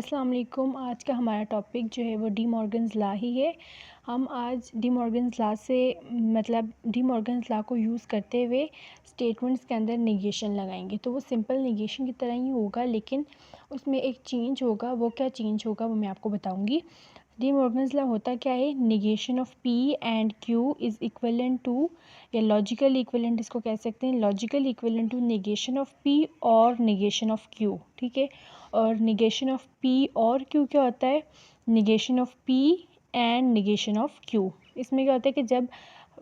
अस्सलाम वालेकुम। आज का हमारा टॉपिक जो है वो डी मॉर्गन्स लॉ ही है। हम आज डी मॉर्गन्स लॉ से डी मॉर्गन्स लॉ को यूज़ करते हुए स्टेटमेंट्स के अंदर नेगेशन लगाएंगे। तो वो सिंपल नेगेशन की तरह ही होगा, लेकिन उसमें एक चेंज होगा। वो क्या चेंज होगा वो मैं आपको बताऊंगी। डी मॉर्गन्स लॉ होता क्या है, negation of P and Q is equivalent to, या लॉजिकल इक्वलेंट इसको कह सकते हैं, logical equivalent to negation of P और नेगेशन ऑफ क्यू। ठीक है, और निगेशन ऑफ पी और क्यू क्या होता है, negation of P and negation of Q. इसमें क्या होता है कि जब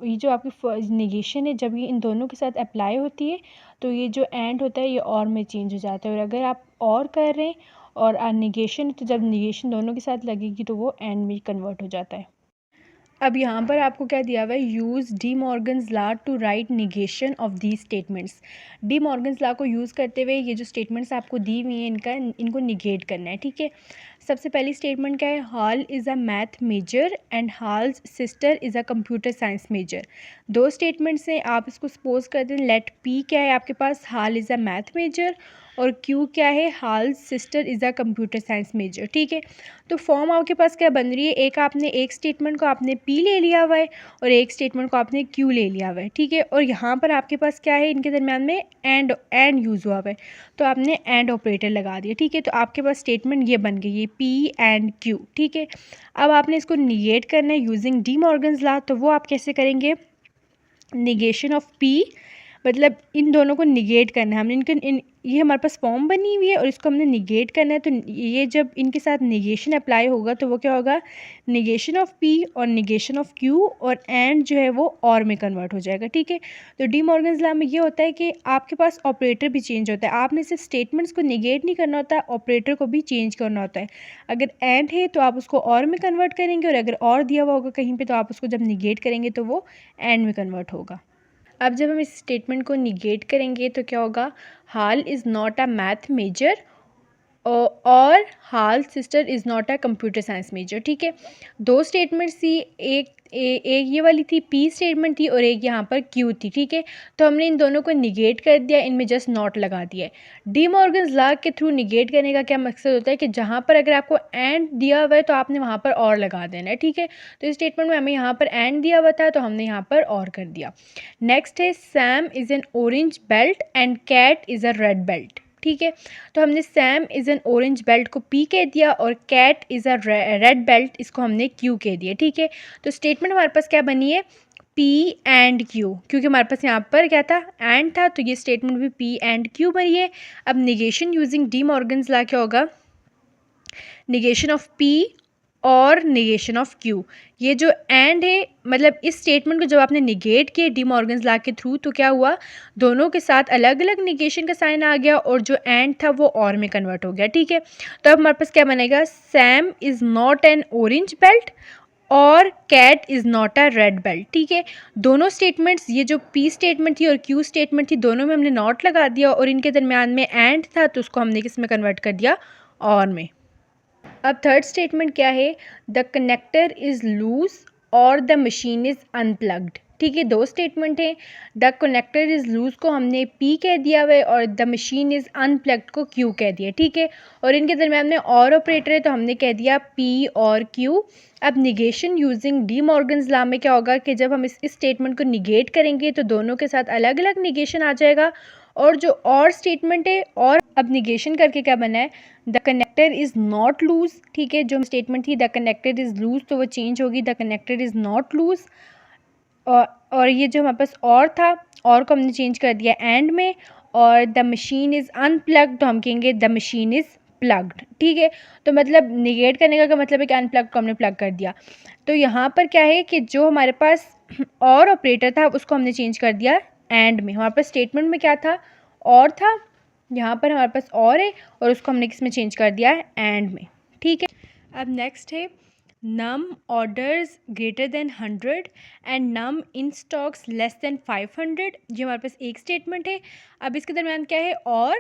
ये जो आपकी निगेशन है, जब ये इन दोनों के साथ अप्लाई होती है तो ये जो एंड होता है ये और में चेंज हो जाता है। और अगर आप और कर रहे हैं और निगेशन है, तो जब निगेशन दोनों के साथ लगेगी तो वो एंड में कन्वर्ट हो जाता है। अब यहाँ पर आपको क्या दिया हुआ है, use De Morgan's law to write negation of these statements. De Morgan's law को यूज़ करते हुए ये जो स्टेटमेंट्स आपको दी हुई हैं इनको निगेट करना है। ठीक है, सबसे पहली स्टेटमेंट क्या है, Hal is a math major and Hal's sister is a computer science major. दो स्टेटमेंट्स हैं, आप इसको सपोज कर दें, लेट पी क्या है आपके पास, Hal is a math major, और क्यू क्या है, Hal's sister is a computer science major. ठीक है, तो फॉर्म आपके पास क्या बन रही है, एक स्टेटमेंट को आपने पी ले लिया हुआ है और एक स्टेटमेंट को आपने क्यू ले लिया हुआ है। ठीक है, और यहाँ पर आपके पास क्या है, इनके दरम्यान में एंड यूज़ हुआ हुआ है, तो आपने एंड ऑपरेटर लगा दिया। ठीक है, तो आपके पास स्टेटमेंट ये बन गई है पी एंड क्यू। ठीक है, अब आपने इसको निगेट करना है यूजिंग डी मॉर्गन्स लॉ। तो वो आप कैसे करेंगे, निगेशन ऑफ पी, मतलब इन दोनों को निगेट करना है हमने, ये हमारे पास फॉर्म बनी हुई है और इसको हमने निगेट करना है। तो ये जब इनके साथ निगेशन अप्लाई होगा तो वो क्या होगा, निगेशन ऑफ पी और निगेशन ऑफ क्यू, और एंड जो है वो और में कन्वर्ट हो जाएगा। ठीक है, तो डी मॉर्गन्स लॉ में ये होता है कि आपके पास ऑपरेटर भी चेंज होता है। आपने सिर्फ स्टेटमेंट्स को निगेट नहीं करना होता, ऑपरेटर को भी चेंज करना होता है। अगर एंड है तो आप उसको और में कन्वर्ट करेंगे, और अगर और दिया हुआ होगा कहीं पर तो आप उसको जब निगेट करेंगे तो वो एंड में कन्वर्ट होगा। अब जब हम इस स्टेटमेंट को निगेट करेंगे तो क्या होगा, Hal is not a math major और Hal sister is not a computer science major. ठीक है, दो स्टेटमेंट्स थी, एक ये वाली थी पी स्टेटमेंट थी और एक यहाँ पर क्यू थी। ठीक है, तो हमने इन दोनों को निगेट कर दिया, इनमें जस्ट नॉट लगा दिया है। डी मॉर्गन्स लॉ के थ्रू निगेट करने का क्या मकसद होता है कि जहाँ पर अगर आपको एंड दिया हुआ है तो आपने वहाँ पर और लगा देना है। ठीक है, तो इस स्टेटमेंट में हमें यहाँ पर एंड दिया हुआ था तो हमने यहाँ पर और कर दिया। नेक्स्ट है, Sam is an orange belt and Cat is a red belt. ठीक है, तो हमने Sam is an orange belt को पी कह दिया और cat is a red belt इसको हमने क्यू कह दिया। ठीक है, तो स्टेटमेंट हमारे पास क्या बनी है, पी एंड क्यू, क्योंकि हमारे पास यहाँ पर क्या था, एंड था, तो ये स्टेटमेंट भी पी एंड क्यू बनी है। अब negation using D Morgan's law क्या होगा, निगेशन ऑफ पी और निगेशन ऑफ क्यू। ये जो एंड है, मतलब इस स्टेटमेंट को जब आपने निगेट किया डी मॉर्गन्स लॉ के थ्रू तो क्या हुआ, दोनों के साथ अलग अलग निगेशन का साइन आ गया और जो एंड था वो और में कन्वर्ट हो गया। ठीक है, तो अब हमारे पास क्या बनेगा, Sam is not an orange belt और cat is not a red belt. ठीक है, दोनों स्टेटमेंट्स, ये जो पी स्टेटमेंट थी और क्यू स्टेटमेंट थी, दोनों में हमने नॉट लगा दिया और इनके दरमियान में एंड था तो उसको हमने किस में कन्वर्ट कर दिया, और में। अब थर्ड स्टेटमेंट क्या है, द कनेक्टर इज़ लूज और द मशीन इज़ अनप्लग्ड। ठीक है, दो स्टेटमेंट हैं, द कनेक्टर इज़ लूज को हमने पी कह दिया हुआ है और द मशीन इज़ अनप्लग्ड को क्यू कह दिया। ठीक है, और इनके दरम्यान में और ऑपरेटर है तो हमने कह दिया पी और क्यू। अब negation using D Morgan's law में क्या होगा कि जब हम इस स्टेटमेंट को निगेट करेंगे तो दोनों के साथ अलग अलग निगेशन आ जाएगा, और जो और स्टेटमेंट है, और अब निगेशन करके क्या बना है, the connector is not lose. ठीक है, जो स्टेटमेंट थी द कनेक्टर इज़ लूज तो वो चेंज होगी, the connector is not lose, और ये जो हमारे पास और था, और को हमने चेंज कर दिया एंड में, और द मशीन इज़ अनप्लग्ड तो हम कहेंगे द मशीन इज़ प्लग्ड। ठीक है, तो मतलब निगेट करने का मतलब है कि अनप्लग्ड को हमने प्लग कर दिया। तो यहाँ पर क्या है कि जो हमारे पास और ऑपरेटर था उसको हमने चेंज कर दिया एंड में। हमारे पास स्टेटमेंट में क्या था, और था, यहाँ पर हमारे पास और है और उसको हमने किस में चेंज कर दिया है, एंड में। ठीक है, अब नेक्स्ट है, num orders greater than 100 and num in stocks less than 500। ये हमारे पास एक स्टेटमेंट है। अब इसके दरम्यान क्या है, और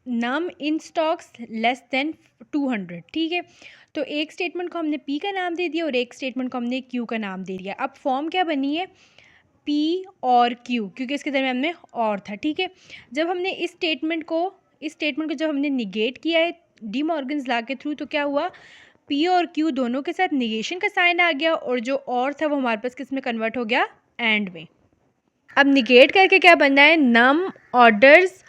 नम इन स्टॉक्स लेस देन 200। ठीक है, तो एक स्टेटमेंट को हमने पी का नाम दे दिया और एक स्टेटमेंट को हमने क्यू का नाम दे दिया। अब फॉर्म क्या बनी है, पी और क्यू, क्योंकि इसके दरम्यान में और था। ठीक है, जब हमने इस स्टेटमेंट को जब हमने निगेट किया है डी मॉर्गन्स लॉ के थ्रू, तो क्या हुआ, पी और क्यू दोनों के साथ निगेशन का साइन आ गया और जो और था वो हमारे पास किस में कन्वर्ट हो गया, एंड में। अब निगेट करके क्या बनना है, नम ऑर्डर्स,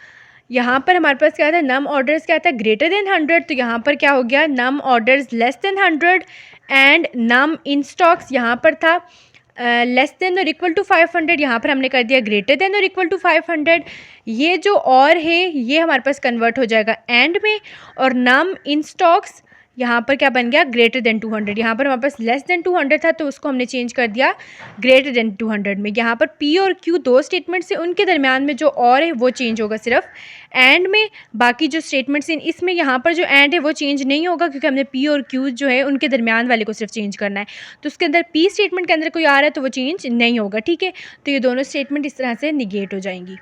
यहाँ पर हमारे पास क्या था, नम ऑर्डर्स क्या था, ग्रेटर देन 100, तो यहाँ पर क्या हो गया, num orders less than 100 and num in stocks यहाँ पर था लेस देन और इक्वल टू 500, यहाँ पर हमने कर दिया ग्रेटर देन और इक्वल टू 500। ये जो और है ये हमारे पास कन्वर्ट हो जाएगा एंड में, और नम इन स्टॉक्स यहाँ पर क्या बन गया, ग्रेटर देन 200। यहाँ पर हमारे पास लेस देन 200 था तो उसको हमने चेंज कर दिया ग्रेटर देन 200 में। यहाँ पर पी और क्यू दो स्टेटमेंट्स हैं, उनके दरमियान में जो और है वो चेंज होगा सिर्फ एंड में। बाकी जो स्टेटमेंट्स हैं इसमें यहाँ पर जो एंड है वो चेंज नहीं होगा, क्योंकि हमने पी और क्यू जो है उनके दरमियान वाले को सिर्फ चेंज करना है। तो उसके अंदर पी स्टेटमेंट के अंदर कोई आ रहा है तो वो चेंज नहीं होगा, ठीक है। तो ये दोनों स्टेटमेंट इस तरह से निगेट हो जाएंगी।